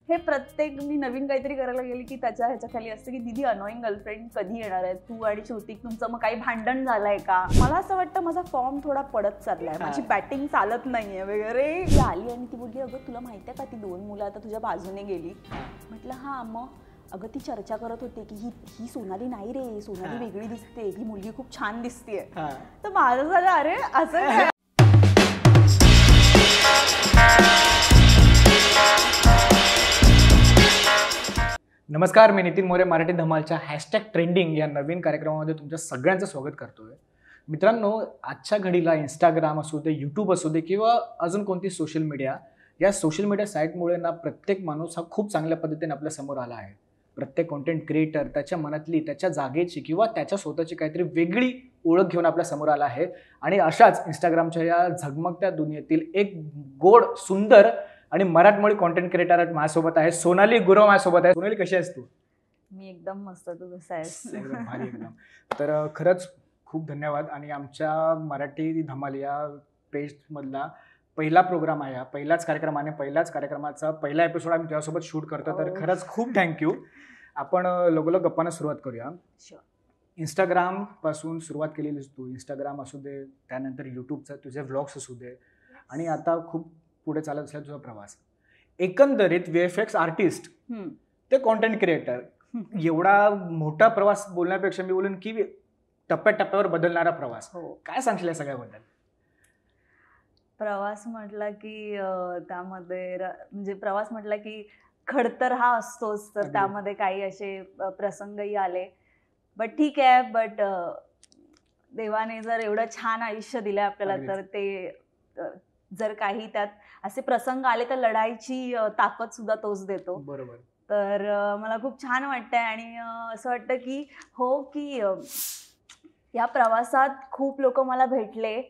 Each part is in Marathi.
हे प्रत्येक मी नवीन काहीतरी करायला गेली की त्याच्या ह्याच्या खाली असतं की दीदी अनोइंग गर्लफ्रेंड कधी येणार आहे, तू आणि श्रुतिक तुमचं मग काही भांडण झालंय का. मला असं वाटतं माझा फॉर्म थोडा पडत चाललाय, माझी बॅटिंग चालत नाहीये वगैरे. ती आली आणि ती बोलली अगं तुला माहिती आहे का ती 2 मुलं आता तुझ्या बाजूने गेली. म्हटलं हा मग. अगं ती चर्चा करत होते की ही सोनाली नाही रे, सोनाली वेगळी दिसते, ही मुलगी खूप छान दिसतेय. तर माझं झालं अरे असं. नमस्कार, मी नितीन मोरे मराठी धमालच्या #ट्रेंडिंग या नवीन कार्यक्रमामध्ये तुमच्या सगळ्यांचं स्वागत करतोय. मित्रांनो, आजच्या घडीला इंस्टाग्राम असू दे, यूट्यूब असू दे किंवा अजून कोणती सोशल मीडिया, या सोशल मीडिया साईटमुळे ना प्रत्येक माणूस हा खूप चांगल्या पद्धतीने आपल्या समोर आला आहे. प्रत्येक कॉन्टेंट क्रिएटर त्याच्या मनातली, त्याच्या जागेची किंवा त्याच्या स्वतःची काहीतरी वेगळी ओळख घेऊन आपल्या समोर आला आहे. आणि अशाच इंस्टाग्रामच्या या झगमगत्या दुनियेतील एक गोड, सुंदर आणि मराठमोळी कॉन्टेंट क्रिएटर माझ्यासोबत आहे. सोनाली गुरव माझ्यासोबत आहे. सोनाली, कशी आहेस तू? मी एकदम मस्त, तू कसा आहेस? एकदम भारी एकदम. तर खरंच खूप धन्यवाद. आणि आमच्या मराठी धमाल या पेजमधला पहिला प्रोग्राम आहे, पहिलाच कार्यक्रम आणि पहिल्याच कार्यक्रमाचा पहिला एपिसोड आम्ही तुझ्यासोबत शूट करतो. तर खरंच खूप थँक्यू. आपण लगोलग गप्पांना सुरुवात करूया. इंस्टाग्राम पासून सुरुवात केलेलीस तू. इंस्टाग्राम असू दे, त्यानंतर यूट्यूबचा तुझे व्लॉग्स असू दे, आणि आता खूप पुढे चालत असला तुझा प्रवास. एकंदरीत VFX आर्टिस्ट ते कॉन्टेंट क्रिएटर, एवढा मोठा प्रवास बोलण्यापेक्षा मी बोलून की टप्प्याटप्प्यावर बदलणारा प्रवास. काय सांगशील या सगळ्याबद्दल? प्रवास म्हटला की त्यामध्ये म्हणजे प्रवास म्हटला की खडतर हा असतोच, तर त्यामध्ये काही असे प्रसंगही आले. बट ठीक आहे. बट देवाने जर एवढं छान आयुष्य दिलं आपल्याला, तर ते जर काही त्यात असे प्रसंग आले तर लढाईची ताकद सुद्धा तोच देतो. बरोबर. तर मला खूप छान वाटतंय. आणि असं वाटतं की हो, की या प्रवासात खूप लोक मला भेटले,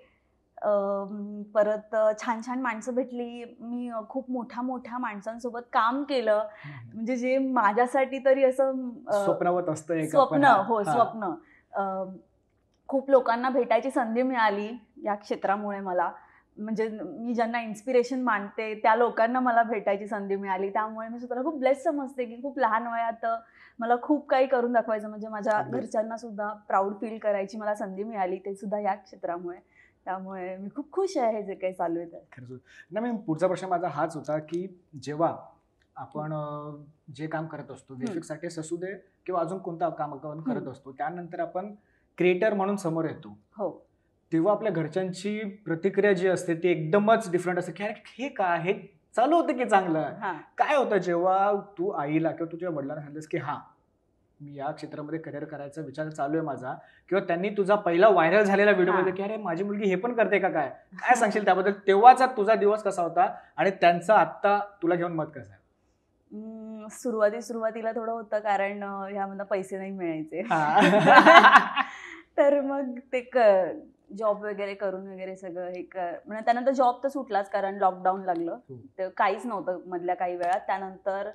परत छान छान माणसं भेटली. मी खूप मोठ्या माणसांसोबत काम केलं, म्हणजे जे माझ्यासाठी तरी असं स्वप्नवत असतं. स्वप्न. खूप लोकांना भेटायची संधी मिळाली या क्षेत्रामुळे मला. म्हणजे मी ज्यांना इन्स्पिरेशन मानते त्या लोकांना मला भेटायची संधी मिळाली. त्यामुळे मी स्वतःला खूप ब्लेस समजते की खूप लहान वयात मला खूप काही करून दाखवायचं, म्हणजे माझ्या घरच्यांना सुद्धा प्राऊड फील करायची मला संधी मिळाली, ते सुद्धा या क्षेत्रामुळे. त्यामुळे मी खूप खुश आहे हे जे काही चालू आहे. खरंच ना. मी पुढचा प्रश्न माझा हाच होता की जेव्हा आपण जे काम करत असतो, VFX आर्टिस्ट असू दे किंवा अजून कोणतं काम आपण करत असतो, त्यानंतर आपण क्रिएटर म्हणून समोर येतो, तेव्हा आपल्या घरच्यांची प्रतिक्रिया जी असते ती एकदमच डिफरंट असते की अरे हे काय, हे चालू होतं की चांगलं. काय होतं जेव्हा तू आईला किंवा तुझ्या वडिलांना सांगितलंस की हा मी या क्षेत्रामध्ये करिअर करायचा विचार चालू आहे माझा, किंवा त्यांनी तुझा पहिला व्हायरल झालेला व्हिडिओ मध्ये की अरे माझी मुलगी हे पण करते का, काय सांगशील त्याबद्दल? तेव्हाचा तुझा दिवस कसा होता आणि त्यांचं आत्ता तुला घेऊन मत कसं आहे? सुरुवातीला थोडं होतं, कारण ह्यामधनं पैसे नाही मिळायचे. तर मग ते जॉब वगैरे करून वगैरे सगळं हे म्हणजे त्यानंतर जॉब तर सुटलाच, कारण लॉकडाऊन लागलं, तर काहीच नव्हतं मधल्या काही वेळात. त्यानंतर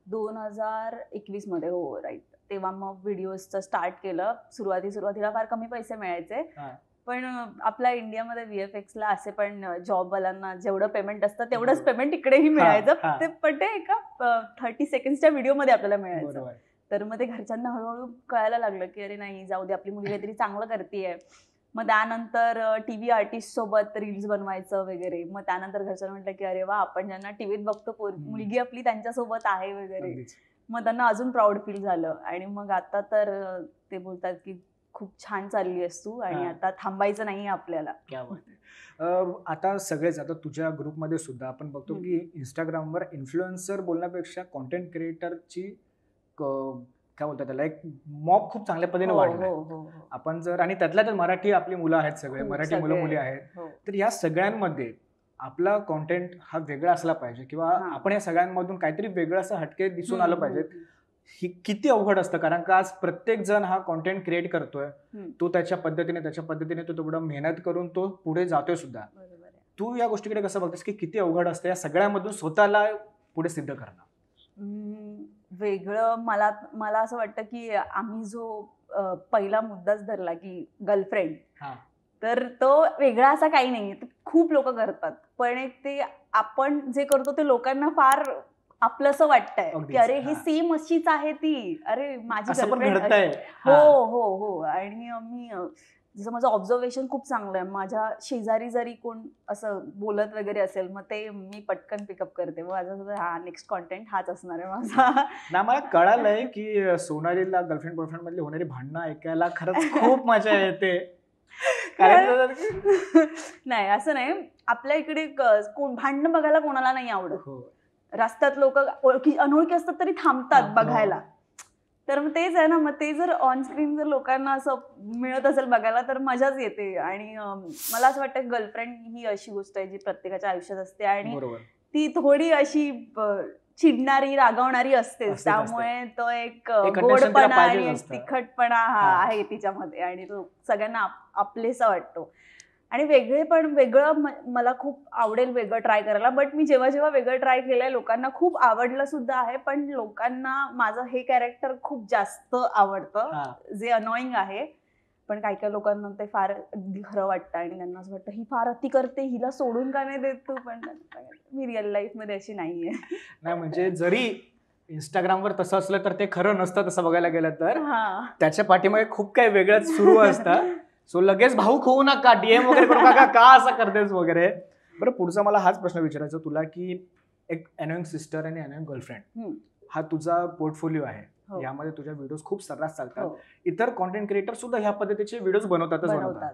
2021 मध्ये राईट, तेव्हा मग व्हिडिओजचं स्टार्ट केलं. सुरुवातीला फार कमी पैसे मिळायचे, पण आपल्या इंडियामध्ये VFXला असे पण जॉबवाल्यांना जेवढं पेमेंट असतं तेवढंच पेमेंट इकडेही मिळायचं. पण ते एका 30 सेकंड्सच्या व्हिडिओमध्ये आपल्याला मिळायचं. तर मग ते घरच्यांना हळूहळू कळायला लागलं की अरे नाही, जाऊ दे, आपली मुलगी काहीतरी चांगलं करतेय. मग त्यानंतर TV आर्टिस्ट सोबत रील्स बनवायचं वगैरे. मग त्यानंतर घरच्यांना म्हटलं की अरे वा, आपण ज्यांना टीव्हीत बघतो मुलगी आपली त्यांच्यासोबत आहे वगैरे. मग त्यांना अजून प्राऊड फील झालं. आणि मग आता तर ते बोलतात की खूप छान चालली आहेस तू आणि आता थांबायचं नाही आपल्याला. आता सगळेच, आता तुझ्या ग्रुपमध्ये सुद्धा आपण बघतो की इंस्टाग्रामवर इन्फ्लुएन्सर बोलण्यापेक्षा कॉन्टेंट क्रिएटरची काय बोलतात त्याला, एक मॉब खूप चांगल्या पद्धतीने वाढला. आपण जर, आणि त्यातल्या मराठी आपली मुलं आहेत, सगळे मराठी मुलं मुली आहेत, तर या सगळ्यांमध्ये आपला कॉन्टेंट हा वेगळा असला पाहिजे, किंवा आपण या सगळ्यांमधून काहीतरी वेगळं असं हटके दिसून आलं पाहिजे. ही किती अवघड असतं, कारण का आज प्रत्येक जण हा कॉन्टेंट क्रिएट करतोय, तो त्याच्या पद्धतीने तो तेवढं मेहनत करून तो पुढे जातोय सुद्धा. तू या गोष्टीकडे कसं बघतेस की किती अवघड असतं या सगळ्यामधून स्वतःला पुढे सिद्ध करणं? वेगळं मला असं वाटतं की आम्ही जो पहिला मुद्दाच धरला की गर्लफ्रेंड, तर तो वेगळा असा काही नाही. खूप लोक करतात, पण एक ते आपण जे करतो ते लोकांना फार आपलंसं वाटतंय अगदीच, की अरे ही हा. सेम अशीच आहे ती, अरे माझी असं पण गर्लफ्रेंड. घडतंय. हो हो हो. आणि मी जसं माझं ऑब्झर्वेशन खूप चांगलं आहे. माझ्या शेजारी जरी कोण असं बोलत वगैरे असेल मग ते मी पटकन पिकअप करते. मग माझं हा नेक्स्ट कॉन्टेंट हाच असणार आहे माझा. ना मला कळालंय की सोनालीला गर्लफ्रेंड बॉयफ्रेंड मधली होणारी भांडणं ऐकायला खरंच खूप मजा येते. कारण नाही असं नाही. आपल्या इकडे कोण भांडणं बघायला कोणाला नाही आवडत. हो. रस्त्यात लोक ओळखी अनोळखी असतात तरी थांबतात हो. बघायला. तर मग तेच आहे ना, मग ते जर ऑन स्क्रीन जर लोकांना असं मिळत असेल बघायला तर मजाच येते. आणि मला असं वाटतं गर्लफ्रेंड ही अशी गोष्ट आहे जी प्रत्येकाच्या आयुष्यात असते आणि बरोबर. ती थोडी अशी चिडणारी रागावणारी असतेच. असतेच. त्यामुळे तो एक attention तिला गोडपणा पाहिजेच आणि एक असतं. तिखटपणा हा. आहे तिच्यामध्ये आणि तो सगळ्यांना आपलेसा वाटतो. आणि वेगळं मला खूप आवडेल वेगळं ट्राय करायला. बट मी जेव्हा जेव्हा वेगळं ट्राय केलंय लोकांना खूप आवडलं सुद्धा आहे. पण लोकांना माझं हे कॅरेक्टर खूप जास्त आवडतं हा. जे अनॉइंग आहे. पण काही काही लोकांना ते फार अगदी खरं वाटतं आणि त्यांना असं वाटतं ही फार अति करते, हिला सोडून का नाही देत तू. पण मी रिअल लाईफ मध्ये अशी नाहीये. नाही म्हणजे जरी इंस्टाग्रामवर तसं असलं तर ते खरं नसतं तसं बघायला गेलं तर. हा. त्याच्या पाठीमागे खूप काही वेगळंच सुरू असतं. सो लगेच भाऊक होऊ नका, डीएम वगैरे करू नका, का असं करतेस वगैरे. बरं पुढचा मला हाच प्रश्न विचारायचा तुला की एक अनोइंग सिस्टर आणि अनोइंग गर्लफ्रेंड हा तुझा पोर्टफोलिओ आहे. हो. यामध्ये तुझ्या व्हिडिओज खूप सर्रास चालतात. हो. इतर कॉन्टेंट क्रिएटर सुद्धा ह्या पद्धतीचे व्हिडिओज बनवतात.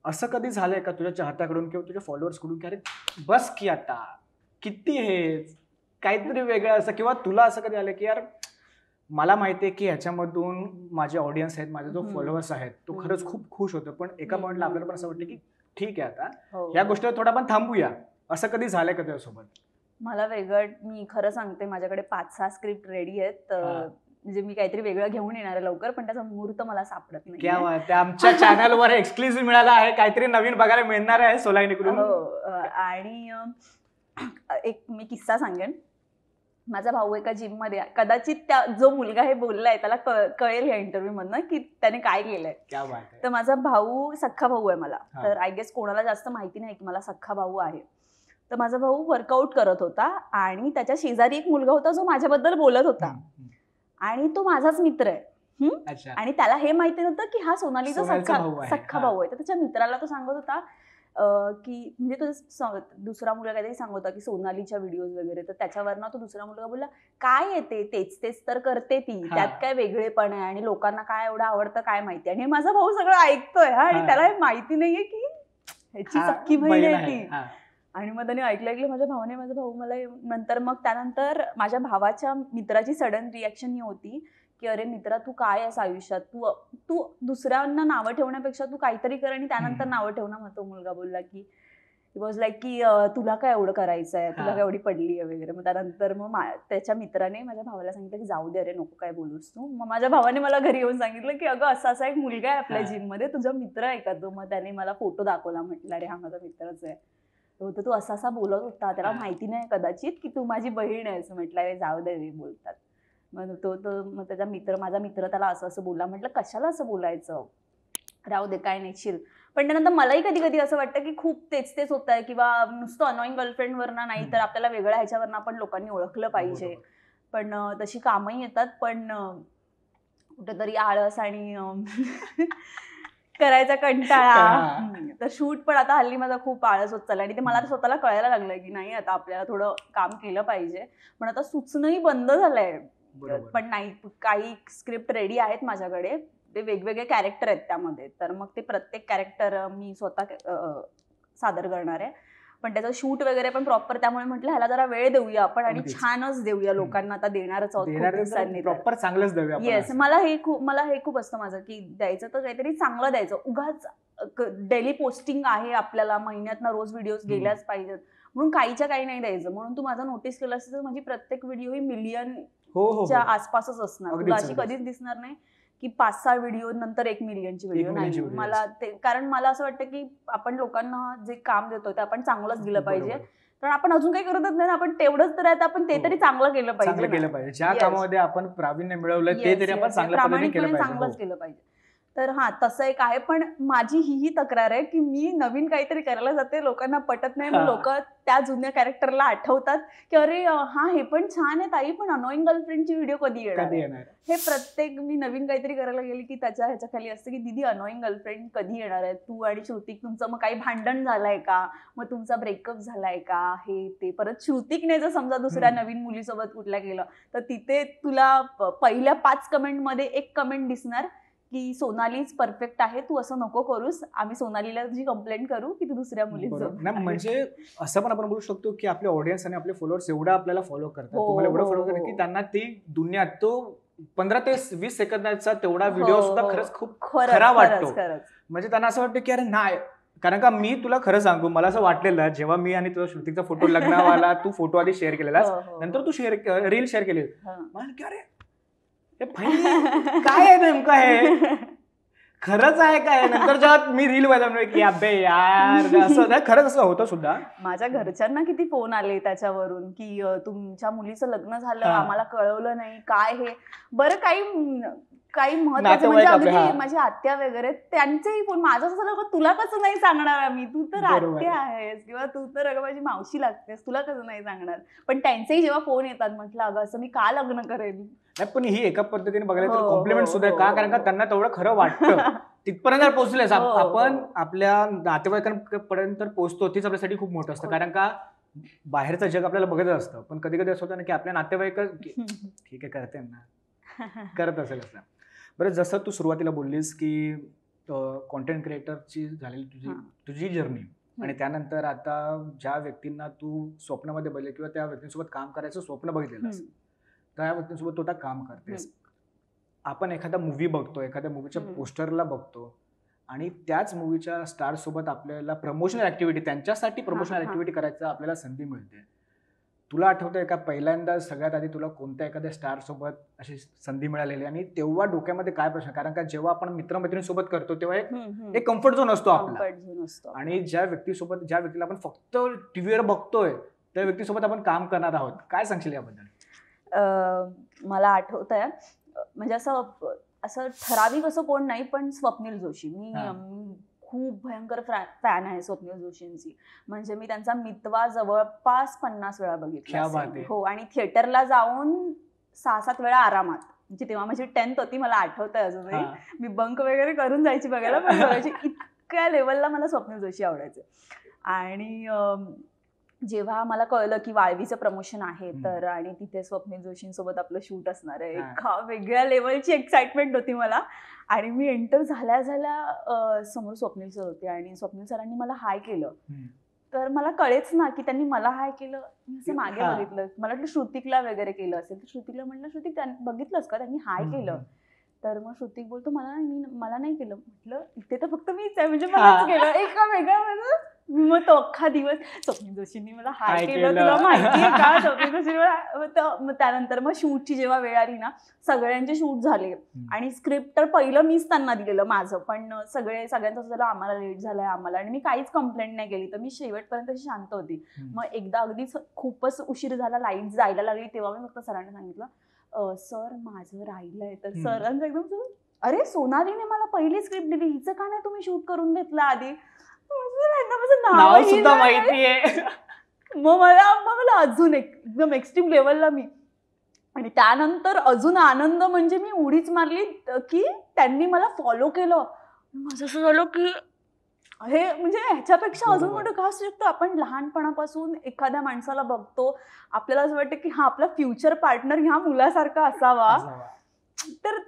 असं कधी झालंय का तुझ्या चाहत्याकडून किंवा तुझ्या फॉलोअर्स कडून की अरे बस की आता किती हे काहीतरी वेगळं असं, किंवा तुला असं कधी आलं की यार मला माहितीये की ह्याच्यामधून माझे ऑडियन्स आहेत, माझे जो फॉलोअर्स आहेत तो खरंच खूप खुश होतो, पण एका पॉइंटला आपल्याला पण असं वाटतं की ठीक आहे आता या गोष्टीला थोडा पण थांबूया. असं कधी झालंय का तुझ्यासोबत? मला मी खरं सांगते माझ्याकडे 5-6 स्क्रिप्ट रेडी आहेत. म्हणजे मी काहीतरी वेगळं घेऊन येणार आहे लवकर, पण त्याचा मुहूर्त मला सापडत नाही. क्या बात आहे. आमच्या चॅनलवर एक्सक्लुझिव्ह मिळाला आहे, काहीतरी नवीन बघायला मिळणार आहे सोलानीकडून. हो. आणि एक मी किस्सा सांगेन. माझा भाऊ एका जिम मध्ये, कदाचित जो मुलगा हे बोललाय त्याला कळेल या इंटरव्ह्यू मधनं की त्याने काय केलंय. क्या बात आहे. तर माझा भाऊ सख्खा भाऊ आहे मला. हा. तर आय गेस कोणाला जास्त माहिती नाही की मला सख्खा भाऊ आहे. तर माझा भाऊ वर्कआउट करत होता आणि त्याच्या शेजारी एक मुलगा होता जो माझ्याबद्दल बोलत होता आणि तो माझाच मित्र आहे. अच्छा. आणि त्याला हे माहिती नव्हतं की हा सोनालीचा सख्खा भाऊ आहे. तर त्याच्या मित्राला तो सांगत होता की म्हणजे तो दुसरा मुलगा काहीतरी सांगत होता की सोनालीच्या व्हिडिओज वगैरे. तर त्याच्यावरनं तो दुसरा मुलगा बोलला काय येते तेच तर करते ती, त्यात काय वेगळेपण आहे आणि लोकांना काय एवढं आवडतं काय माहिती. आणि माझा भाऊ सगळं ऐकतोय आणि त्याला हे माहिती नाहीये की ह्याची सख्खी बहीण आहे ती. आणि मग त्याने ऐकलं माझा भाऊ मला नंतर मग त्यानंतर माझ्या भावाच्या मित्राची सडन रिॲक्शन ही होती की अरे मित्रा तू काय आहेस आयुष्यात, तू दुसऱ्यांना नावं ठेवण्यापेक्षा तू काहीतरी कर आणि त्यानंतर नावं ठेव ना. मग तो मुलगा बोलला की वॉज लाईक की तुला काय एवढं करायचं आहे, तुला काय एवढी पडली आहे वगैरे. मग त्यानंतर मग त्याच्या मित्राने माझ्या भावाला सांगितलं की जाऊ दे अरे नको काय बोलूस तू. मग माझ्या भावाने मला घरी येऊन सांगितलं की अगं असा एक मुलगा आहे आपल्या जिम मध्ये, तुझा मित्र आहे का तो. मग त्याने मला फोटो दाखवला, म्हटलं अरे हा माझा मित्रच आहे. तर तू असा बोलत होता, त्याला माहिती नाही कदाचित की तू माझी बहीण आहेस. म्हटलं अरे जाऊ दे बोलतात. मग मग त्याचा माझा मित्र त्याला असं बोलला. म्हटलं कशाला असं बोलायचं, राहू दे काय नाही शिल. पण त्यानंतर मलाही कधी कधी असं वाटतं की खूप तेच होत आहे किंवा नुसतं अनॉइंग गर्लफ्रेंडवरनं नाही तर आपल्याला वेगळ्या ह्याच्यावरनं आपण लोकांनी ओळखलं पाहिजे. पण तशी कामही येतात, पण कुठेतरी आळस आणि करायचा कंटाळा. तर शूट पण आता हल्ली माझा खूप आळस होत चालला आणि ते मला स्वतःला कळायला लागलंय की नाही आता आपल्याला थोडं काम केलं पाहिजे. पण आता सुचणंही बंद झालंय. पण नाही, काही स्क्रिप्ट रेडी आहेत माझ्याकडे, ते वेगवेगळे कॅरेक्टर आहेत त्यामध्ये. तर मग ते प्रत्येक कॅरेक्टर मी स्वतः सादर करणार आहे. पण त्याचं शूट वगैरे पण प्रॉपर, त्यामुळे म्हटलं ह्याला जरा वेळ देऊया आपण आणि छानच देऊया. लोकांना आता देणारच आहोत प्रॉपर चांगलंच देऊया. येस, मला हे खूप असतं माझं की द्यायचं तर काहीतरी चांगलं द्यायचं. उगाच डेली पोस्टिंग आहे आपल्याला, महिन्यातनं रोज व्हिडिओज गेल्याच पाहिजेत म्हणून काहीच्या काही नाही द्यायचं. म्हणून तू माझं नोटीस केलं असेल तर माझी प्रत्येक व्हिडिओ ही मिलियनच्या आसपासच असणार. तुला अशी कधीच दिसणार नाही की 5-6 व्हिडिओ नंतर 1 मिलियनची व्हिडिओ नाही. मला कारण मला असं वाटतं की आपण लोकांना जे काम देतो ते आपण चांगलंच दिलं पाहिजे. कारण आपण अजून काही करतच नाही, आपण तेवढंच तर आहे, आपण ते तरी चांगलं केलं पाहिजे. ज्या कामामध्ये आपण प्रावीण्य मिळवलं ते तरी आपण चांगलं केलं पाहिजे. तर हा तसं एक आहे. पण माझी ही तक्रार आहे की मी नवीन काहीतरी करायला जाते, लोकांना पटत नाही, मग लोक त्या जुन्या कॅरेक्टरला आठवतात की अरे हा हे पण छान आहे ताई, पण अनोइंग गर्लफ्रेंडची व्हिडिओ कधी येणार आहे? हे प्रत्येक मी नवीन काहीतरी करायला गेली की त्याच्या ह्याच्याखाली असतं की दीदी अनोइंग गर्लफ्रेंड कधी येणार आहे, तू आणि श्रुतिक तुमचं मग काही भांडण झालंय का, मग तुमचा ब्रेकअप झालाय का, हे ते. परत श्रुतिकने जर समजा दुसऱ्या नवीन मुलीसोबत कुठल्या गेलं तर तिथे तुला पहिल्या 5 कमेंटमध्ये एक कमेंट दिसणार की सोनालीच परफेक्ट आहे, तू असं नको करूस, आम्ही सोनालीला तुझी कंप्लेंट करू की तू दुसऱ्या मुलीसोबत. म्हणजे असं पण आपण बोलू शकतो की आपले ऑडियन्स आणि आपले फॉलोअर्स एवढा आपल्याला फॉलो करतात, तुम्हाला एवढं फॉलो करतात की त्यांना ती दुनिया तो 15 ते 20 सेकंदाचा तेवढा व्हिडिओ सुद्धा खरंच खूप खरा वाटतो. म्हणजे त्यांना असं वाटतं की अरे नाही, कारण का मी तुला खरं सांगू, मला असं वाटलेलं जेव्हा मी आणि तुझा श्रुतिकचा फोटो लग्नावाला तू फोटो आधी शेअर केलेला, नंतर तू रील शेअर केली, मला की अरे काय आहे नेमकं, हे खरंच आहे काय? नंतर जेव्हा मी रील बघितलं की अबे यार असं खरंच असं होतं सुद्धा. माझ्या घरच्यांना किती फोन आले त्याच्यावरून की तुमच्या मुलीचं लग्न झालं, आम्हाला कळवलं नाही काय हे. बरं काही महत्वाचं म्हणजे अगदी माझी आत्या वगैरे त्यांचेही फोन, माझं असं झालं तुला कसं नाही सांगणार आम्ही, तू तर आत्या आहेस किंवा तू तर अगं माझी मावशी लागतेस, तुला कसं नाही सांगणार. पण त्यांचेही जेव्हा फोन येतात म्हटलं अगं असं मी का लग्न करेन. पण ही एका पद्धतीने बघायला तर कॉम्प्लिमेंट सुद्धा आहे का, कारण का त्यांना तेवढं खरं वाटतं. तिथपर्यंत पोहोचलेस आपण, आपल्या नातेवाईकांपर्यंत पोहोचतो तीच आपल्यासाठी खूप मोठं असतं. कारण का बाहेरचं जग आपल्याला बघत असतं, पण कधी कधी असं होतं ना की आपल्या नातेवाईक ठीक आहे करते ना, करत असेल असं. बरं, जसं तू सुरुवातीला बोललीस की कॉन्टेंट क्रिएटरची झालेली तुझी जर्नी, आणि त्यानंतर आता ज्या व्यक्तींना तू स्वप्नामध्ये बघितलं किंवा त्या व्यक्तींसोबत काम करायचं स्वप्न बघितलेलं असं, त्या व्यक्तींसोबत तू आता काम करतेस. आपण एखादा मूवी बघतो, एखाद्या मूवीच्या पोस्टरला बघतो आणि त्याच मूवीच्या स्टार सोबत आपल्याला प्रमोशनल ऍक्टिव्हिटी, त्यांच्यासाठी प्रमोशनल ऍक्टिव्हिटी करायचं आपल्याला संधी मिळते. तुला आठवतंय का पहिल्यांदा सगळ्यात आधी तुला कोणत्या एखाद्या स्टार सोबत अशी संधी मिळालेली, आणि तेव्हा डोक्यामध्ये काय प्रश्न? कारण का जेव्हा आपण मित्रमैत्रिणीसोबत करतो तेव्हा एक कम्फर्ट झोन असतो आपला, आणि ज्या व्यक्तीला आपण फक्त टीव्हीवर बघतोय त्या व्यक्तीसोबत आपण काम करणार आहोत. काय सांगशील याबद्दल? मला आठवतंय म्हणजे असं ठराविक असं कोण नाही, पण स्वप्नील जोशी. मी खूप भयंकर फॅन आहे स्वप्नील जोशींची. म्हणजे मी त्यांचा मितवा जवळपास 50 वेळा बघितला. हो, आणि थिएटरला जाऊन 6-7 वेळा आरामात. म्हणजे तेव्हा माझी 10th होती, मला आठवतंय अजूनही. मी बंक वगैरे करून जायची बघायला, पण बघायची. इतक्या लेवलला मला स्वप्नील जोशी आवडायचे. आणि जेव्हा मला कळलं की वाळवीचं प्रमोशन आहे तर, आणि तिथे स्वप्नील जोशींसोबत आपलं शूट असणार आहे, एका वेगळ्या लेवलची एक्साइटमेंट होती मला. आणि मी एंटर झाल्या समोर स्वप्नील सर होते आणि स्वप्नील सरांनी मला हाय केलं. तर मला कळेच ना की त्यांनी मला हाय केलं. मी असं मागे बघितलं, मला वाटलं श्रुतिकला वगैरे केलं असेल, तर श्रुतिकला म्हटलं श्रुतिक बघितलंस का त्यांनी हाय केलं? तर मग श्रुतिक बोलतो मला नाही केलं. म्हटलं इथे तर फक्त मीच आहे, म्हणजे मलाच केलं एका वेगळ्या. मग तो अख्खा दिवस स्वप्नील जोशींनी मला हाय केलं, तुला माहितीये का स्वप्नील जोशी. मग त्यानंतर मग शूटची जेव्हा वेळ आली ना, सगळ्यांचे शूट झाले आणि स्क्रिप्ट तर पहिलं मीच त्यांना दिलेलं माझं, पण सगळ्यांचं झालं आम्हाला लेट झालंय आम्हाला, आणि मी काहीच कंप्लेंट नाही केली. तर मी शेवटपर्यंत शांत होती. मग एकदा अगदीच खूपच उशीर झाला, लाईट जायला लागली, तेव्हा मी फक्त सरांना सांगितलं सर माझं राहिलंय. तर सरांचं एकदम अरे सोनालीने मला पहिली स्क्रिप्ट दिली, हिचं का नाही तुम्ही शूट करून घेतलं आधी? नाव सुद्धा माहितीये. मग मला अजून एकदम एक्स्ट्रीम लेवलला मी, आणि त्यानंतर अजून आनंद म्हणजे मी उडीच मारली की त्यांनी मला फॉलो केलं. माझं असं झालं की हे म्हणजे ह्याच्यापेक्षा अजून मोठं का असू शकतं? आपण लहानपणापासून एखाद्या माणसाला बघतो, आपल्याला असं वाटतं की हा आपला फ्युचर पार्टनर ह्या मुलासारखा असावा, तर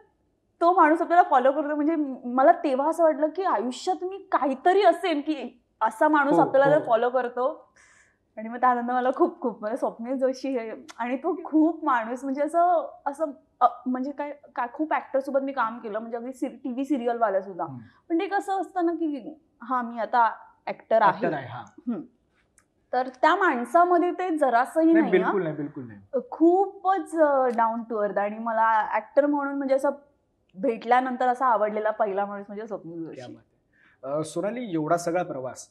तो माणूस आपल्याला फॉलो करतो. म्हणजे मला तेव्हा असं वाटलं की आयुष्यात मी काहीतरी असेल की असा माणूस आपल्याला फॉलो करतो. आणि मग त्यानंतर मला खूप म्हणजे स्वप्नील जोशी हे, आणि तो खूप माणूस म्हणजे असं म्हणजे काय खूप ऍक्टर सोबत मी काम केलं, म्हणजे अगदी टीव्ही सिरियल वाल्या सुद्धा. पण ते कसं असतं ना की हा मी आता ऍक्टर आहे, तर त्या माणसामध्ये ते जरासही नाही, बिलकुल नाही. खूपच डाऊन टू अर्थ. आणि मला ऍक्टर म्हणून म्हणजे असं भेटल्यानंतर असा आवडलेला पहिला माणूस म्हणजे स्वप्नील जोशी. सोनाली, एवढा सगळा प्रवास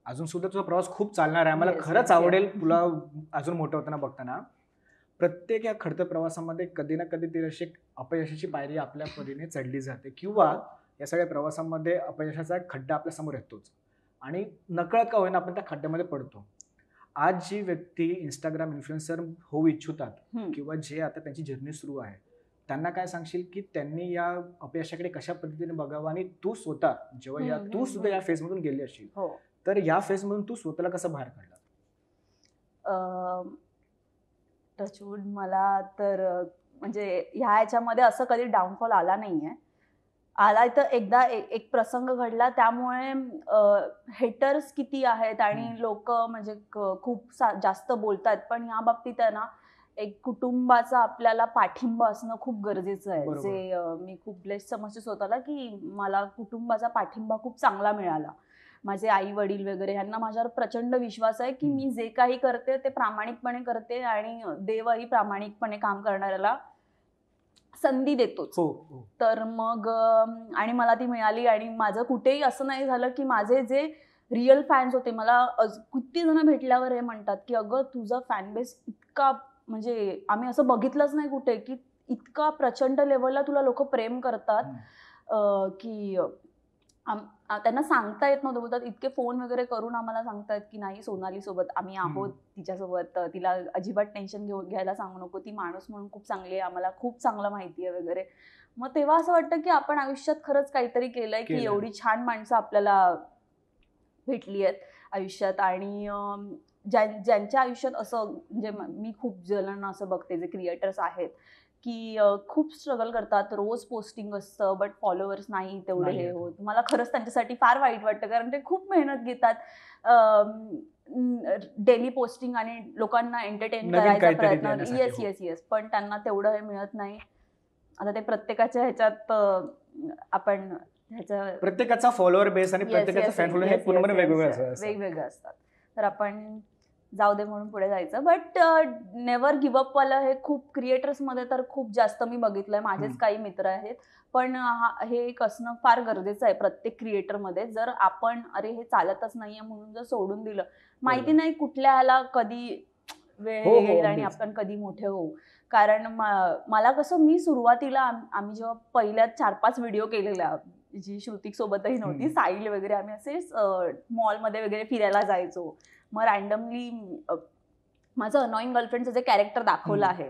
अजून सुद्धा तुझा प्रवास खूप चालणार आहे. मला खरंच आवडेल तुला अजून मोठं होताना बघताना. प्रत्येक या खडतर प्रवासामध्ये कधी ना कधी ती अशी अपयशाची पायरी आपल्या परीने चढली जाते, किंवा या सगळ्या प्रवासामध्ये अपयशाचा एक खड्डा आपल्या समोर येतोच आणि नकळत का होईना आपण त्या खड्ड्यामध्ये पडतो. आज जी व्यक्ती इंस्टाग्राम इन्फ्लुएन्सर होऊ इच्छितात किंवा जे आता त्यांची जर्नी सुरू आहे, त्यांना काय सांगशील की त्यांनी या अपयशाकडे कशा पद्धतीने बघावं आणि तू स्वतः जेव्हा तू सुद्धा या फेजमधून गेली असेल तर या फेजमधून तू स्वतःला कसं बाहेर काढला? टचवूड मला तर म्हणजे ह्या ह्याच्यामध्ये असं कधी डाऊनफॉल आला नाहीये. आला तर एकदा एक प्रसंग घडला, त्यामुळे हेटर्स किती आहेत आणि लोक म्हणजे खूप जास्त बोलतात, पण या बाबतीत आहे ना एक कुटुंबाचा आपल्याला पाठिंबा असणं खूप गरजेचं आहे. जे मी खूप ब्लेस्ड समजते स्वतःला की मला कुटुंबाचा पाठिंबा खूप चांगला मिळाला. माझे आई वडील वगैरे यांना माझ्यावर प्रचंड विश्वास आहे की मी जे काही करते ते प्रामाणिकपणे करते आणि देवही प्रामाणिकपणे काम करणाऱ्याला संधी देतोच. तर मग आणि मला ती मिळाली आणि माझं कुठेही असं नाही झालं की माझे जे रिअल फॅन्स होते, मला किती जण भेटल्यावर हे म्हणतात की अगं तुझा फॅन बेस इतका, म्हणजे आम्ही असं बघितलंच नाही कुठे की इतका प्रचंड लेवलला तुला लोक प्रेम करतात की त्यांना सांगता येत नव्हतं. बोलतात इतके फोन वगैरे करून आम्हाला सांगतात की नाही सोनाली सोबत आम्ही आहोत, तिच्यासोबत, तिला अजिबात टेन्शन घ्यायला सांगू नको, ती माणूस म्हणून खूप चांगली आहे, आम्हाला खूप चांगलं माहिती आहे वगैरे. मग तेव्हा असं वाटतं की आपण आयुष्यात खरंच काहीतरी केलंय की एवढी छान माणसं आपल्याला भेटली आहेत आयुष्यात. आणि ज्यांच्या आयुष्यात असं म्हणजे मी खूप जणांना असं बघते जे क्रिएटर्स आहेत की खूप स्ट्रगल करतात, रोज पोस्टिंग असतं बट फॉलोअर्स नाही तेवढे हे होत. मला खरंच त्यांच्यासाठी फार वाईट वाटतं, कारण ते खूप मेहनत घेतात डेली पोस्टिंग आणि लोकांना एंटरटेन करायचा प्रयत्न. येस, पण त्यांना तेवढं हे मिळत नाही. आता ते प्रत्येकाच्या ह्याच्यात आपण प्रत्येकाचा फॉलोअर बेस आणि प्रत्येकाचा फॅन फॉलोअर हे पूर्णपणे वेगवेगळं असतात. तर आपण जाऊ दे म्हणून पुढे जायचं, बट नेव्हर गिव्ह अप वाला हे खूप क्रिएटर्समध्ये तर खूप जास्त मी बघितलंय. माझेच काही मित्र आहेत, पण हे एक असणं फार गरजेचं आहे प्रत्येक क्रिएटरमध्ये. जर आपण अरे हे चालतच नाहीये म्हणून जर सोडून दिलं, माहिती नाही कुठल्या ह्याला कधी वेळ येईल आणि आपण कधी मोठे होऊ. कारण मला कसं, मी सुरुवातीला आम्ही जेव्हा पहिल्या 4-5 व्हिडिओ केलेल्या, जी श्रुतिक सोबतही नव्हती, साईल वगैरे, आम्ही असेच मॉलमध्ये वगैरे फिरायला जायचो. मग रॅन्डमली माझं अनॉइंग गर्लफ्रेंडचं जे कॅरेक्टर दाखवलं आहे,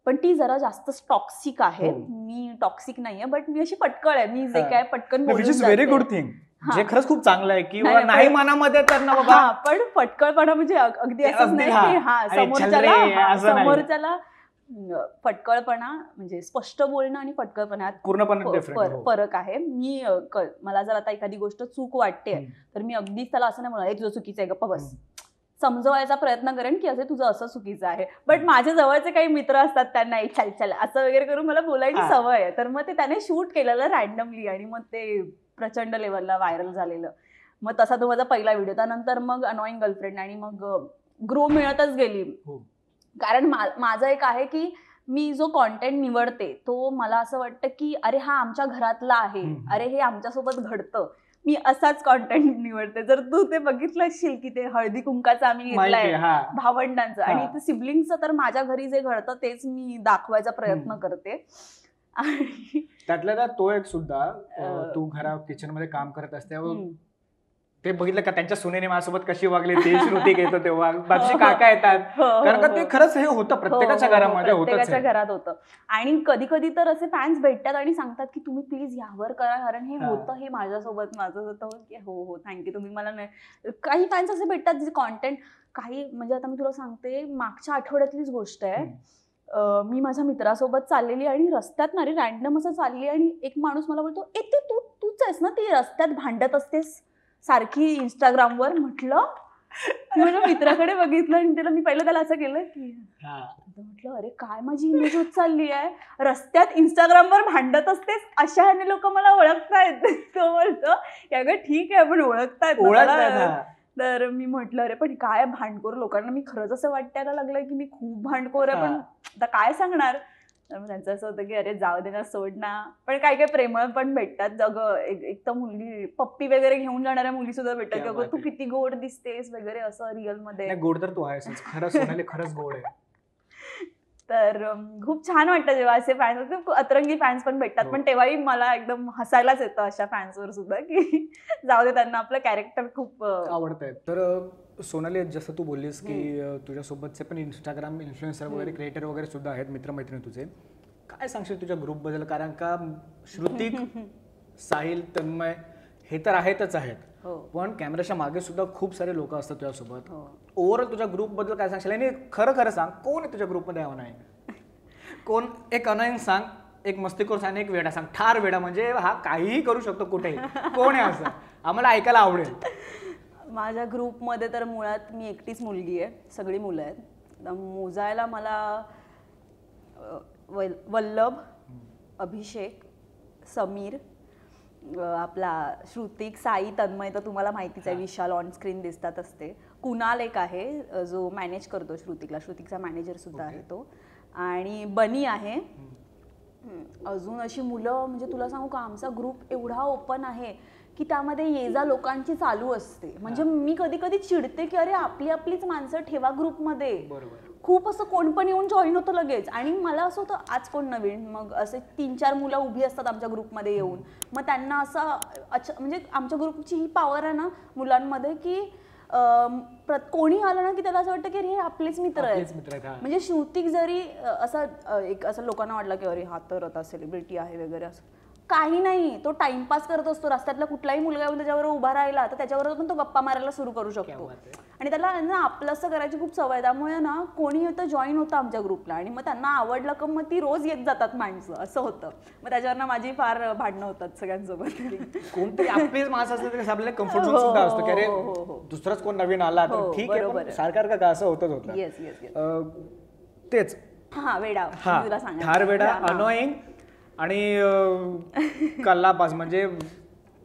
पण ती जरा जास्त टॉक्सिक आहे. मी टॉक्सिक नाहीये, बट मी अशी पटकळ आहे. मी जे काय पटकन बोलून जाते. व्हेरी गुड थिंग, जे खरंच खूप चांगलं आहे की नाही मनामध्ये तर ना बाबा. पण फटकळपणा म्हणजे अगदी असंच नाही की समोरच्याला फटकळपणा म्हणजे स्पष्ट बोलणं आणि फटकळपणात पूर्णपणे फरक आहे. मला जर आता एखादी गोष्ट चूक वाटते तर मी अगदीच त्याला असं नाही म्हणणार तुझं चुकीचं आहे गप्पा बस, समजवायचा प्रयत्न करेन की असे तुझं असं चुकीचं आहे. बट माझे जवळचे काही मित्र असतात, त्यांना चल असं वगैरे करून मला बोलायची सवय आहे. तर मग ते त्याने शूट केलेलं रॅन्डमली आणि मग ते प्रचंड लेवलला व्हायरल झालेलं. मग तसा तो माझा पहिला व्हिडिओ. त्यानंतर मग अनॉइंग गर्लफ्रेंड आणि मग ग्रो मिळतच गेली. कारण माझं एक आहे की मी जो कॉन्टेंट निवडते तो मला असं वाटतं की अरे हा आमच्या घरातला आहे, अरे हे आमच्यासोबत घडतं, मी असाच कॉन्टेंट निवडते. जर तू ते बघितलं असशील की ते हळदी कुंकाचं आम्ही घेतलंय भावंडांचं, आणि ते सिबलिंगचं, तर माझ्या घरी जे घडतं तेच मी दाखवायचा प्रयत्न करते. आणि त्यातल्या तो एक सुद्धा तू घरा किचन मध्ये काम करत असते ते बघितलं का त्यांच्या सुनेने माझ्यासोबत कशी वागली, ते श्रुतिक येतो तेव्हा बाजूचे काका येतात, कारण का ते खरंच हे होतं प्रत्येकाच्या घरामध्ये, प्रत्येकाच्या घरात होतं. आणि कधी कधी तर असे फॅन्स भेटतात आणि सांगतात की तुम्ही प्लीज यावर करा, कारण हे होतं, हे माझ्यासोबत माझं होतं. हो थँक्यू, तुम्ही मला नाही. काही फॅन्स असे भेटतात जे कॉन्टेंट काही, म्हणजे आता मी तुला सांगते, मागच्या आठवड्यातलीच गोष्ट आहे. मी माझ्या मित्रासोबत चाललेली आणि रस्त्यात ना रे रॅन्डम असं चालली आणि एक माणूस मला बोलतो, ए ते तूच आहेस ना ती रस्त्यात भांडत असतेस सारखी इंस्टाग्रामवर. म्हटलं, मी माझ्या मित्राकडे बघितलं आणि त्याला मी पहिलं त्याला असं केलं की म्हटलं अरे काय माझी इमेज होत चालली आहे, रस्त्यात इंस्टाग्रामवर भांडत असतेस, अशा ह्याने लोक मला ओळखतायत. तो बोलतो की अगं ठीक आहे पण ओळखतायत. तर मी म्हटलं अरे पण काय भांडखोर लोकांना मी खरंच असं वाटायला लागलंय की मी खूप भांडखोर आहे, पण आता काय सांगणार. तर मग त्यांचं असं होतं की अरे जाऊ दे ना, सोड ना. पण काही काही प्रेमळ पण भेटतात. एक तर मुलगी पप्पी वगैरे घेऊन जाणाऱ्या मुली सुद्धा भेटतात की अगं तू किती गोड दिसतेस वगैरे, असं रिअल मध्ये. गोड तर तू आहेस, खरंच सोनाली, खरंच गोड आहे. तर खूप छान वाटतं जेव्हा असे फॅन्स, खूप अतरंगी फॅन्स पण भेटतात, पण तेव्हाही मला एकदम हसायलाच येतं अशा फॅन्सवर सुद्धा, की जाऊ दे, त्यांना आपलं कॅरेक्टर खूप आवडतंय. तर सोनाली, जसं तू बोललीस की तुझ्यासोबतचे पण इंस्टाग्राम इन्फ्लुएन्सर वगैरे, क्रिएटर वगैरे सुद्धा आहेत, मित्रमैत्रिणी तुझे, काय सांगशील तुझ्या ग्रुपबद्दल? कारण का श्रुतिक, साहिल, तन्मय हे तर आहेतच आहेत, पण कॅमेऱ्याच्या मागे सुद्धा खूप सारे लोक असतात तुझ्यासोबत. ओव्हरऑल तुझ्या ग्रुपबद्दल काय सांगशील? आणि खरं खरं सांग, कोण आहे तुझ्या ग्रुपमध्ये अनोइंग? कोण एक अनोइंग सांग, एक मस्तीखोर सांग, एक वेडा सांग. ठार वेडा म्हणजे हा काहीही करू शकतो कुठेही. कोण आहे असं? आम्हाला ऐकायला आवडेल. माझ्या ग्रुपमध्ये तर मुळात मी एकटीच मुलगी आहे, सगळी मुलं आहेत. मोजायला मला वल्लभ, अभिषेक, समीर, आपला श्रुतिक, साई, तन्मय तर तुम्हाला माहितीच आहे, विशाल ऑन स्क्रीन दिसतात असते, कुणाल एक आहे जो मॅनेज करतो श्रुतिकला, श्रुतिकचा मॅनेजर सुद्धा आहे तो, आणि बनी आहे. अजून अशी मुलं म्हणजे तुला सांगू का, आमचा ग्रुप एवढा ओपन आहे की त्यामध्ये ये जा लोकांची चालू असते. म्हणजे मी कधी कधी चिडते की अरे आपली आपलीच माणसं ठेवा ग्रुपमध्ये. खूप असं कोण पण येऊन जॉईन होतं लगेच, आणि मला असं होतं आज कोण नवीन, मग असे 3-4 मुलं उभी असतात आमच्या ग्रुपमध्ये येऊन, मग त्यांना असं म्हणजे आमच्या ग्रुपची ही पॉवर आहे ना मुलांमध्ये की कोणी आलं ना की त्याला असं वाटतं की हे आपलेच मित्र आहेत. म्हणजे श्रुतिक जरी असं लोकांना वाटलं की अरे हा तर आता सेलिब्रिटी आहे वगैरे, असं काही नाही, तो टाइमपास करत असतो. रस्त्यातला कुठलाही मुलगा येऊन त्याच्यावर उभा राहिला तर त्याच्यावर पण तो गप्पा मारायला सुरू करू शकतो, आणि त्याला ना आपलंसं करायची खूप सवय. त्यामुळे ना कोणी येतं जॉईन होतं आमच्या ग्रुपला, आणि मग त्यांना आवडलं का मग ती रोज येत जातात माणसं, असं होतं. मग त्याच्यावर माझी फार भांडणं होतात सगळ्यांसोबत. कोणतरी आपलीच माणसं असलं तरी आपल्याला कम्फर्ट झोन सुद्धा असतो की अरे दुसराच कोण नवीन आला तर ठीक आहे, सारखं का असं होतच होतं. येस येस येस, तेच. हा वेडा, तुला सांग, ठार वेडा, अनोइंग आणि कल्लाबाज, म्हणजे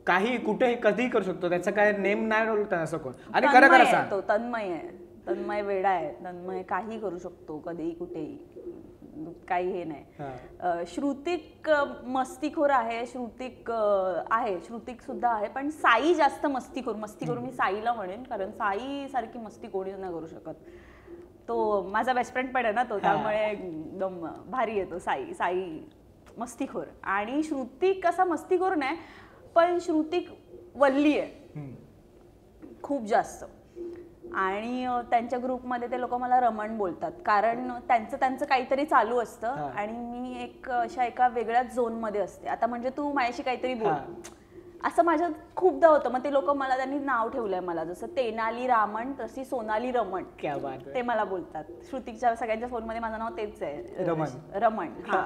काही कुठेही कधीही करू शकतो, त्याचा काय नेम नाही बोलत असं कोण. आणि खरं खरं सांग, तो तन्मय आहे, तन्मय वेडा आहे, तन्मय काही करू शकतो कधीही कुठेही, काही हे नाही. श्रुतिक मस्तीखोर आहे, श्रुतिक सुद्धा आहे, पण साई जास्त मस्तीखोर मी साईला म्हणेन, कारण साई सारखी मस्ती कोणीच नाही करू शकत. तो माझा बेस्ट फ्रेंड पण आहे ना तो, त्यामुळे एकदम भारी आहे तो साई मस्तीखोर. आणि श्रुतिक कसा मस्तीखोर नाही, पण श्रुतिक वल्ली आहे खूप जास्त, आणि त्यांच्या ग्रुपमध्ये ते लोक मला रमण बोलतात, कारण त्यांचं काहीतरी चालू असतं आणि मी अशा एका वेगळ्याच झोनमध्ये असते. आता म्हणजे तू माझ्याशी काहीतरी बोल, असं माझ्यात खूपदा होतं. मग ते लोक त्यांनी नाव ठेवलंय मला, जसं तेनाली रामण तशी सोनाली रमण, ते मला बोलतात. श्रुतिकच्या सगळ्यांच्या फोनमध्ये माझं नाव तेच आहे, रमण. हा,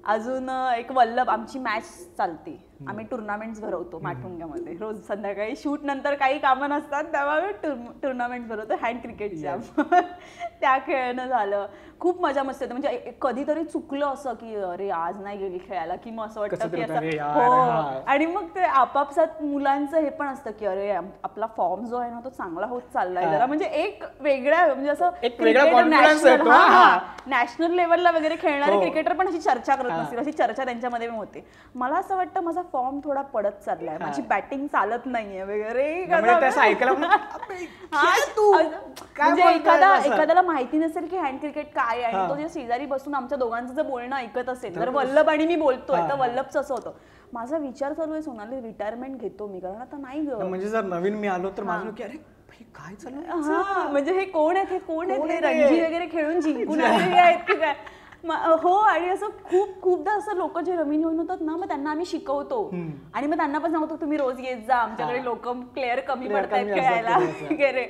अजून एक वल्लभ, आमची मॅच चालते, आम्ही टुर्नामेंट्स भरवतो माटुंग्यामध्ये रोज संध्याकाळी. शूट नंतर काही कामं नसतात तेव्हा टुर्नामेंट भरवतो हँड क्रिकेटच्या. त्या खेळणं झालं, खूप मजा मस्ती होते. म्हणजे कधीतरी चुकलं असं की अरे आज नाही गेली खेळायला, की मग असं वाटतं की असं हो, आणि मग ते आपापसात मुलांचं हे पण असतं की अरे आपला फॉर्म जो आहे ना तो चांगला होत चाललाय जरा, म्हणजे एक वेगळ्या म्हणजे असं नॅशनल लेवलला वगैरे खेळणारे क्रिकेटर पण अशी चर्चा करत नसतील, अशी चर्चा त्यांच्यामध्ये होते. मला असं वाटतं माझा फॉर्म थोडा पडत चाललाय, माझी बॅटिंग चालत नाहीये वगैरे. म्हणजे एखाद्याला माहिती नसेल की हँड क्रिकेट काय आहे, आणि तो जे शेजारी बसून आमच्या दोघांचं जर बोलणं ऐकत असेल, तर वल्लभ आणि मी बोलतोय तर वल्लभचं असं होतं, माझा विचार चालू आहे सोनाली रिटायरमेंट घेतो मी, कारण आता नाही ग, म्हणजे जर नवीन मी आलो तर माझं की अरे काय चालू, म्हणजे हे कोण आहेत, रणजी वगैरे खेळून जिंकून आलेले आहेत की काय. हो, आणि असं खूपदा असं लोक जे नवीन होऊन होतात ना, मग त्यांना आम्ही शिकवतो, आणि मग त्यांना पण सांगतो तुम्ही रोज येत जा, आमच्याकडे लोक प्लेअर कमी पडतात खेळायला वगैरे.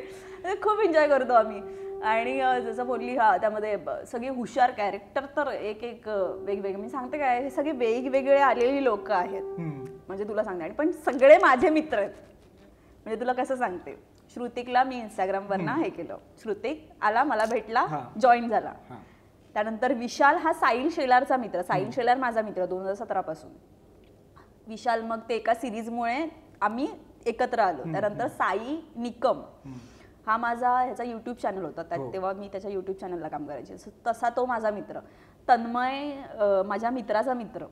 खूप एन्जॉय करतो आम्ही. आणि जसं बोलली त्यामध्ये सगळे हुशार कॅरेक्टर तर एक वेगवेगळे, मी सांगते काय, हे सगळे वेगवेगळे आलेली लोक आहेत, म्हणजे तुला सांगते, आणि पण सगळे माझे मित्र आहेत. म्हणजे तुला कसं सांगते, श्रुतिकला मी इंस्टाग्रामवर ना हे केलं, श्रुतिक आला, मला भेटला, जॉईन झाला. त्यानंतर विशाल हा साहिल शेलारचा मित्र, साहिल शेलार माझा मित्र 2017 पासून. विशाल मग ते एका सिरीजमुळे आम्ही एकत्र आलो. त्यानंतर साई निकम हा माझा ह्याचा युट्यूब चॅनल होता, तेव्हा मी त्याच्या युट्यूब चॅनलला काम करायचे, तसा तो माझा मित्र. तन्मय माझ्या मित्राचा मित्र,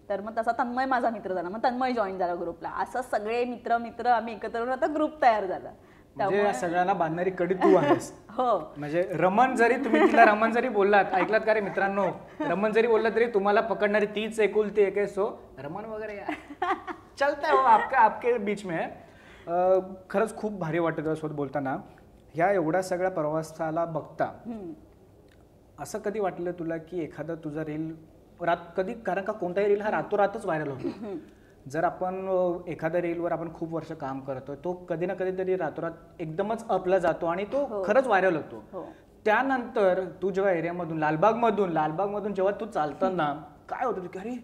तर मग तसा तन्मय माझा मित्र झाला, मग तन्मय जॉईन झाला ग्रुपला. असं सगळे मित्र आम्ही एकत्र होऊन आता ग्रुप तयार झाला. म्हणजे या सगळ्यांना बांधणारी कडी तू आहेस. हो. म्हणजे रमण जरी तुम्ही तिला रमण जरी बोललात, ऐकलात का रे मित्रांनो, रमण जरी बोललात तरी तुम्हाला पकडणारी तीच एकुलती एक आहे. सो रमण वगैरे चलता है वो आपके बीच में. खरंच खूप भारी वाटतं तुझ्यासोबत बोलताना. ह्या एवढ्या सगळ्या प्रवासाला बघता असं कधी वाटलं तुला की एखादा तुझा रील कधी, कारण का कोणताही रील हा रातोरातच व्हायरल होतो. जर आपण एखाद्या रीलवर आपण खूप वर्ष काम करतो, तो कधी ना कधीतरी रातोरात एकदमच अपला जातो आणि तो खरंच व्हायरल होतो. त्यानंतर तू जेव्हा एरियामधून लालबागमधून जेव्हा तू चालताना काय होतं की अरे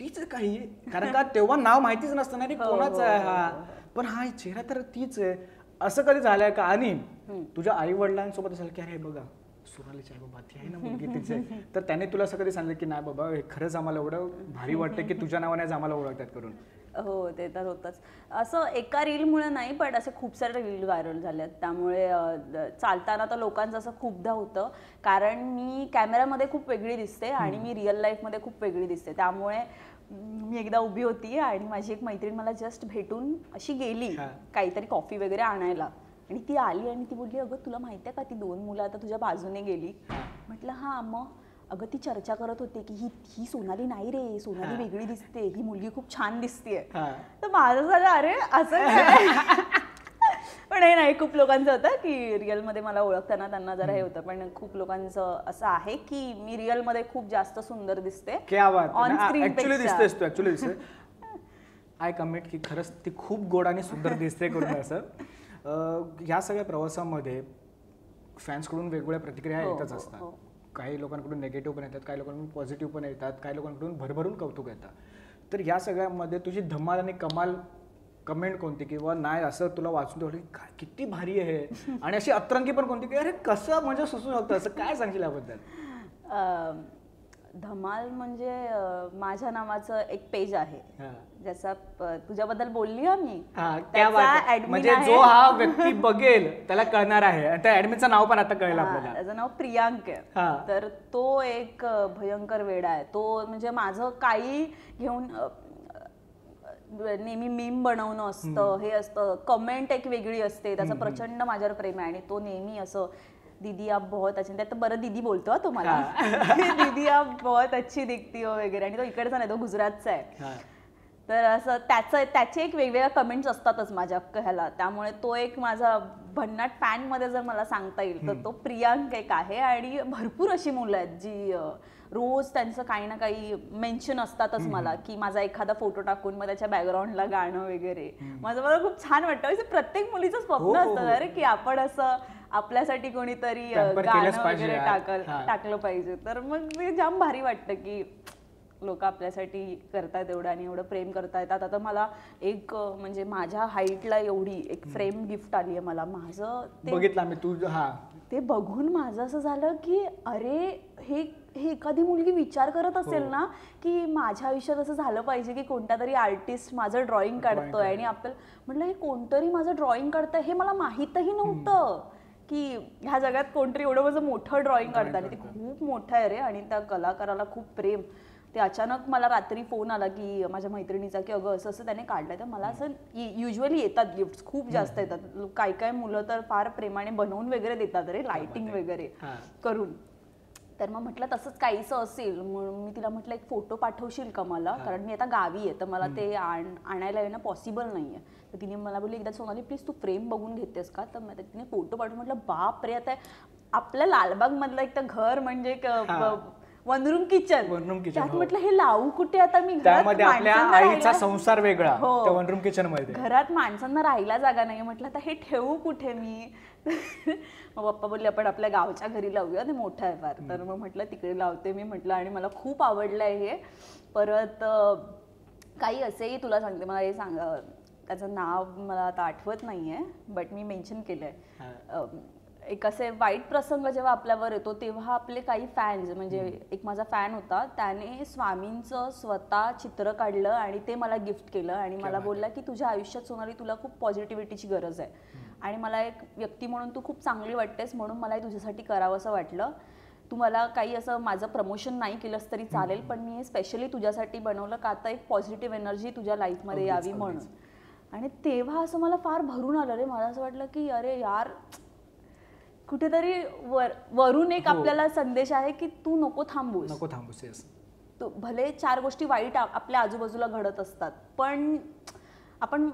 तीच आहे काही, कारण का तेव्हा नाव माहितीच नसतं ना रे कोणाचं आहे हा, पण हा चेहरा तर तीच आहे. असं कधी झालंय का? आणि तुझ्या आई वडिलांसोबत असेल की अरे बघा सोनालीची आहे बाबा, ती आहे ना मुलगी तिचे, तर त्याने तुला असं कधी सांगितलं की नाही बाबा हे खरंच आम्हाला एवढं भारी वाटतं की तुझ्या नावाने आम्हाला ओळखतात करून? हो, ते तर होतंच. असं एका रीलमुळे नाही, पण असे खूप सारे रील व्हायरल झालेत. त्यामुळे चालताना तर लोकांचं असं खूपदा होतं, कारण मी कॅमेऱ्यामध्ये खूप वेगळी दिसते आणि मी रिअल लाईफमध्ये खूप वेगळी दिसते. त्यामुळे मी एकदा उभी होती आणि माझी एक मैत्रीण मला जस्ट भेटून अशी गेली काहीतरी कॉफी वगैरे आणायला, आणि ती आली आणि ती बोलली, अगं तुला माहिती आहे का ती 2 मुलं आता तुझ्या बाजूने गेली. म्हटलं हां, मग अगं ती चर्चा करत होते की ही सोनाली नाही रे, सोनाली वेगळी दिसते, ही मुलगी खूप छान दिसतेय. तर माझं झालं अरे असं काय. पण हे नाही, खूप लोकांचं होतं की रिअलमध्ये मला ओळखताना त्यांना जरा हे होतं, पण खूप लोकांचं असं आहे की मी रिअलमध्ये खूप जास्त सुंदर दिसते. ऑन स्क्रीन ऍक्च्युली दिसतेस तू, ऍक्च्युली दिसते. आय कमिट की खरंच ती खूप गोड आणि सुंदर दिसते करून. असं ह्या सगळ्या प्रवासामध्ये फॅन्सकडून वेगवेगळ्या प्रतिक्रिया येतच असतात. काही लोकांकडून नेगेटिव्ह पण येतात, काही लोकांकडून पॉझिटिव्ह पण येतात, काही लोकांकडून भरभरून कौतुक येतात. तर या सगळ्यामध्ये तुझी धमाल आणि कमाल कमेंट कोणती, किंवा नाही असं तुला वाचून ठेवलं काय किती भारी आहे, आणि अशी अतरंगी पण कोणती की अरे कसं म्हणजे सुचू शकतं, असं काय सांगशील याबद्दल? धमाल म्हणजे माझ्या नावाचं एक पेज आहे, ज्याचा तुझ्याबद्दल बोलली मी, म्हणजे जो हा व्यक्ती बघेल त्याला कळणार आहे, आणि त्या ऍडमिनचं नाव पण आता कळलं आपल्याला. त्याचं नाव प्रियांक आहे. तर तो एक भयंकर वेडा आहे तो. म्हणजे माझं काही घेऊन नेहमी मीम बनवणं असतं, हे असतं, कमेंट एक वेगळी असते, त्याचं प्रचंड माझ्यावर प्रेम आहे, आणि तो नेहमी असं दीदी आप बहुत अच्छी, त्यात बरं दीदी बोलतो तो मला, दीदी आप बहुत अच्छी दिखती हो वगैरे, आणि तो इकडचा नाही, तो गुजरातचा आहे. तर असं त्याचे एक वेगवेगळ्या कमेंट्स असतातच माझ्या ह्याला. त्यामुळे तो एक माझा भन्नाट फॅनमध्ये जर मला सांगता येईल तर तो प्रियांक एक आहे. आणि भरपूर अशी मुलं आहेत जी रोज त्यांचं काही ना काही मेन्शन असतातच मला, की माझा एखादा फोटो टाकून मग त्याच्या बॅकग्राऊंडला गाणं वगैरे. मला खूप छान वाटतं. प्रत्येक मुलीचं स्वप्न असतं अरे की आपण असं आपल्यासाठी कोणीतरी गाणं वगैरे टाकलं पाहिजे. तर मग ते जाम भारी वाटतं की लोक आपल्यासाठी करतात एवढं आणि एवढं प्रेम करता येतात. आता मला एक म्हणजे माझ्या हाईटला एवढी एक फ्रेम गिफ्ट आली आहे मला. माझं ते बघितलं मी तू ते बघून माझं असं झालं की अरे हे एखादी मुलगी विचार करत असेल ना की माझ्या आयुष्यात असं झालं पाहिजे की कोणता तरी आर्टिस्ट माझं ड्रॉइंग काढतोय, आणि आपल्याला म्हटलं हे कोणतरी माझं ड्रॉइंग काढतंय, हे मला माहीतही नव्हतं की ह्या जगात कोणतरी एवढं माझं मोठं ड्रॉइंग काढतं, आणि ते खूप मोठं आहे रे. आणि त्या कलाकाराला खूप प्रेम. ते अचानक मला रात्री फोन आला की माझ्या मैत्रिणीचा की अगं असं असं त्याने काढलंय. तर मला असं युजली येतात गिफ्ट खूप जास्त येतात. काय मुलं तर फार प्रेमाने बनवून वगैरे देतात रे, लाइटिंग वगैरे करून. तर मग म्हटलं तसंच काहीसं असेल म्हणून मी तिला म्हटलं एक फोटो पाठवशील का मला, कारण मी आता गावी आहे तर मला ते आणायला येणं पॉसिबल नाही आहे. तर तिने मला बोलली एकदा सोनाली प्लीज तू फ्रेम बघून घेतेस का. तर मग तिने फोटो पाठवून म्हटलं बाप रे, आता आपल्या लालबागमधलं एक तर घर म्हणजे वन रूम किचन, त्यात म्हटलं हे लावू कुठे आता मी, त्यामध्ये आपल्या आईचा संसार वेगळा, त्या वन रूम किचन मध्ये घरात माणसांना राहायला जागा नाही. म्हटलं आता हे ठेवू कुठे मी. मग पप्पा बोलले आपण आपल्या गावच्या घरी लावूया, ते मोठं आहे फार. तर मग म्हटलं तिकडे लावते मी म्हटलं, आणि मला खूप आवडलंय हे. परत काही असेही तुला सांगते, मला हे सांग, त्याचं नाव मला आता आठवत नाहीये बट मी मेन्शन केलंय. एक असे वाईट प्रसंग जेव्हा आपल्यावर येतो तेव्हा आपले काही फॅन्स, म्हणजे एक माझा फॅन होता, त्याने स्वामींचं स्वतः चित्र काढलं आणि ते मला गिफ्ट केलं, आणि मला बोलला की तुझ्या आयुष्यात सोनाली तुला खूप पॉझिटिव्हिटीची गरज आहे, आणि मला एक व्यक्ती म्हणून तू खूप चांगली वाटतेस, म्हणून मला तुझ्यासाठी करावं असं वाटलं. तू मला काही असं माझं प्रमोशन नाही केलंस तरी चालेल, पण मी स्पेशली तुझ्यासाठी बनवलं का आता एक पॉझिटिव्ह एनर्जी तुझ्या लाईफमध्ये यावी म्हणून. आणि तेव्हा असं मला फार भरून आलं रे. मला असं वाटलं की अरे यार, कुठेतरी वरून एक आपल्याला संदेश आहे की तू नको थांबूस. येस. तू भले 4 गोष्टी वाईट आपल्या आजूबाजूला घडत असतात, पण आपण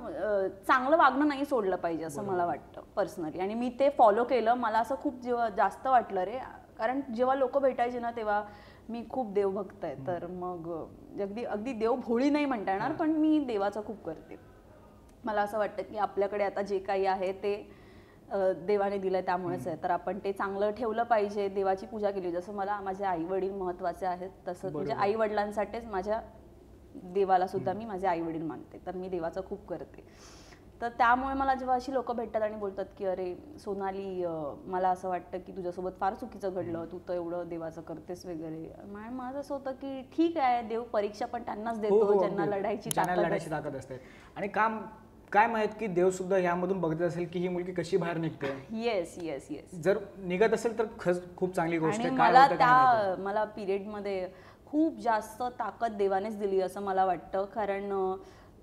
चांगलं वागणं नाही सोडलं पाहिजे असं मला वाटतं पर्सनली. आणि मी ते फॉलो केलं. मला असं खूप जास्त वाटलं रे, कारण जेव्हा लोक भेटायचे ना तेव्हा मी खूप देवभक्त आहे. तर मग अगदी देव भोळी नाही म्हणता येणार, पण मी देवाचं खूप करते. मला असं वाटतं की आपल्याकडे आता जे काही आहे ते देवाने दिलंय त्यामुळेच आहे, तर आपण ते चांगलं ठेवलं पाहिजे. देवाची पूजा केली. जसं मला माझे आई वडील महत्वाचे आहेत, तसं म्हणजे आई वडिलांसाठीच माझ्या देवाला सुद्धा मी माझे आई वडील मानते. तर मी देवाचं खूप करते. तर त्यामुळे मला जेव्हा अशी लोक भेटतात आणि बोलतात की अरे सोनाली, मला असं वाटतं की तुझ्यासोबत फार चुकीचं घडलं, तू तर एवढं देवाचं करतेस वगैरे. माझं असं होतं की ठीक आहे, देव परीक्षा पण त्यांनाच देतो ज्यांना लढायची ताकद असते. आणि काय माहित की देव सुद्धा ह्यामधून बघत असेल की ही मुलगी कशी बाहेर निघते. Yes yes yes. जर निघत असेल तर खूप चांगली गोष्ट आहे. मला पिरियड मध्ये खूप जास्त ताकद देवानेच दिली असं मला वाटतं. कारण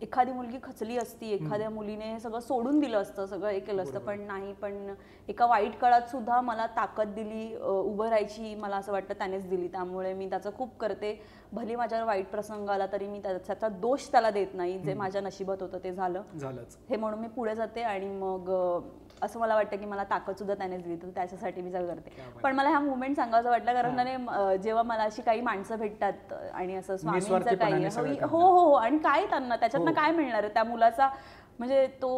एखादी मुलगी खचली असती, एखाद्या मुलीने हे सगळं सोडून दिलं असतं, सगळं हे केलं असतं, पण नाही. पण एका वाईट काळात सुद्धा मला ताकद दिली उभं राहायची, मला असं वाटतं त्यानेच दिली. त्यामुळे मी त्याचं खूप करते. भले माझ्यावर वाईट प्रसंग आला तरी मी त्याचा दोष त्याला देत नाही. जे माझ्या नशिबात होतं ते झालंच हे म्हणून मी पुढे जाते. आणि मग असं मला वाटतं की मला ताकद सुद्धा त्यानेच दिली, तर त्याच्यासाठी मी सगळं करते. पण मला हा मुवमेंट सांगायचं वाटलं, कारण त्याने जेव्हा मला अशी काही माणसं भेटतात आणि असं स्वामींचं काही हो आणि काय त्यांना त्याच्यातनं काय मिळणार आहे त्या मुलाचा. म्हणजे तो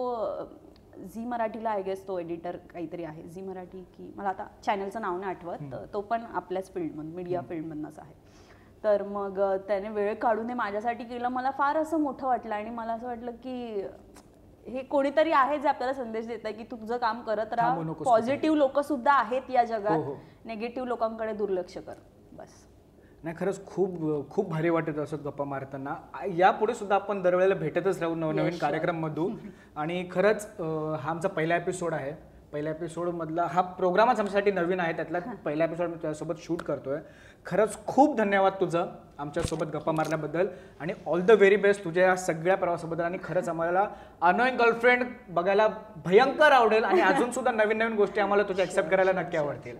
झी मराठीला आय गेस तो एडिटर काहीतरी आहे, झी मराठी की मला आता चॅनलचं नाव नाही आठवत. तो पण आपल्याच फील्डमधून, मीडिया फील्डमधूनच आहे. तर मग त्याने वेळ काढून हे माझ्यासाठी केलं. मला फार असं मोठं वाटलं आणि मला असं वाटलं की हे कोणीतरी आहे जे आपल्याला संदेश देत आहे की तू तुझं काम करत राहा. पॉझिटिव्ह लोक सुद्धा आहेत या जगात, निगेटिव्ह लोकांकडे दुर्लक्ष कर बस. नाही, खरंच खूप भारी वाटत असत गप्पा मारताना. यापुढे सुद्धा आपण दरवेळेला भेटतच राहू नवनवीन कार्यक्रममधून. आणि खरंच हा आमचा पहिला एपिसोड आहे. पहिल्या एपिसोडमधला हा प्रोग्रामच आमच्यासाठी नवीन आहे, त्यातला पहिला एपिसोड मी तुझ्यासोबत शूट करतोय. खरंच खूप धन्यवाद तुझं आमच्यासोबत गप्पा मारल्याबद्दल आणि ऑल द व्हेरी बेस्ट तुझ्या या सगळ्या प्रवासाबद्दल. आणि खरंच आम्हाला अनोइंग गर्लफ्रेंड बघायला भयंकर आवडेल आणि अजून सुद्धा नवीन गोष्टी आम्हाला तुझ्या ऍक्सेप्ट करायला नक्की आवडतील.